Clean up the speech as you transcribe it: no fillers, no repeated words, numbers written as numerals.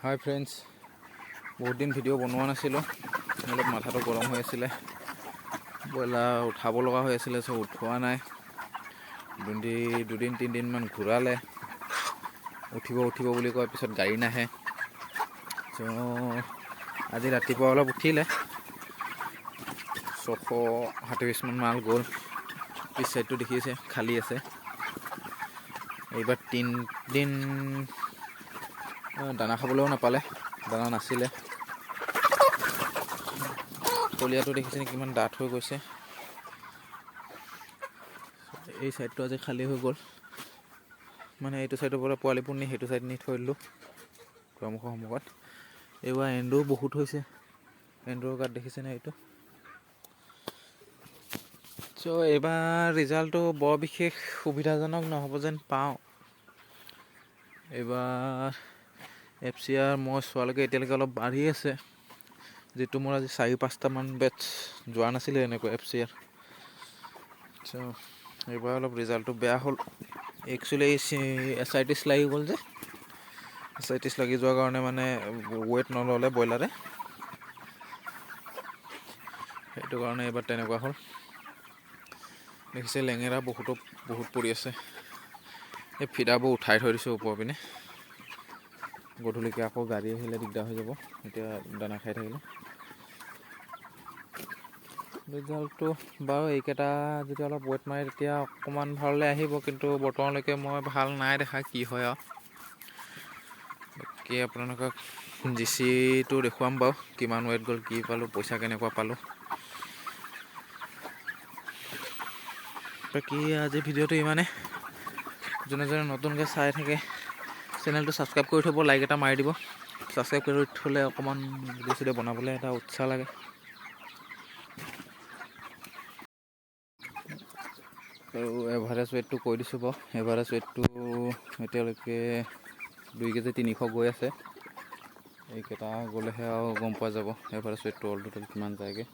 হাই friends, বহুত দিন video' বনোৱা নাছিলোঁ। অলপ মাথাটো গৰম হৈ আছিলে, ব্ৰইলাৰ উঠাব লগা হৈ আছিলে, চব উঠোৱা নাই। দুদিন তিনিদিনমান ঘূৰালে, উঠিব বুলি কোৱাৰ পিছত গাড়ী নাহে। চ' আজি ৰাতিপুৱা অলপ উঠিলে, 627 মাল গ'ল। পিছ চাইডটো দেখিছে খালী আছে। এইবাৰ 3 দিন দানা খাবলৈও নাপালে, দানা নাছিলে। কলীয়াটো দেখিছে কিমান ডাঠ হৈ গৈছে। এই চাইডটো আজি খালী হৈ গ'ল, মানে এইটো চাইডৰ পৰা পোৱালিবোৰ নি সেইটো চাইড নি থৈ দিলোঁ দুৱাৰমুখৰ সন্মুখত। এইবাৰ এন্দুৰো বহুত হৈছে, এন্দুৰৰ গাত দেখিছেনে এইটো। চ' এইবাৰ ৰিজাল্টটো বৰ বিশেষ সুবিধাজনক নহ'ব যেন পাওঁ। এইবাৰ FCR মই চোৱালৈকে এতিয়ালৈকে অলপ বাঢ়ি আছে, যিটো মোৰ আজি 4-5টামান বেটছ যোৱা নাছিলে এনেকুৱা FCR। চ' এইবাৰ অলপ ৰিজাল্টটো বেয়া হ'ল। একচুৱেলি এচাইটিছ লাগি গ'ল যে, এচাইটিছ লাগি যোৱাৰ কাৰণে মানে ৱেট নল'লে ব্ৰইলাৰে, সেইটো কাৰণে এইবাৰ তেনেকুৱা হ'ল। দেখিছে লেঙেৰা বহুত পৰি আছে। এই ফিডাবোৰ উঠাই থৈ দিছোঁ ওপৰ পিনে, গধূলিকৈ আকৌ গাড়ী আহিলে দিগদাৰ হৈ যাব এতিয়া দানা খাই থাকিলে। ৰিজাল্টটো বাৰু এইকেইটা যদি অলপ ৱেট মাৰে তেতিয়া অকণমান ভাললৈ আহিব, কিন্তু বৰ্তমানলৈকে মই ভাল নাই দেখা কি হয় আৰু। বাকী আপোনালোকক GCটো দেখুৱাম বাৰু, কিমান ৱেট গ'ল, কি পালোঁ, পইচা কেনেকুৱা পালোঁ। বাকী আজি ভিডিঅ'টো ইমানে। যোনে নতুনকৈ চাই থাকে চেনেলটো ছাবস্ক্ৰাইব কৰি থ'ব, লাইক এটা মাৰি দিব। ছাবস্ক্ৰাইব কৰি থ'লে অকণমান ভিডিঅ' বনাবলৈ এটা উৎসাহ লাগে। আৰু এভাৰেজ ৱেটটো কৈ দিছোঁ বাৰু, এভাৰেজ ৱেটটো এতিয়ালৈকে 2 কেজি 300 গৈ আছে। এইকেইটা গ'লেহে আৰু গম পোৱা যাব এভাৰেজ ৱেটটো অল টোটেল কিমান যায়গৈ।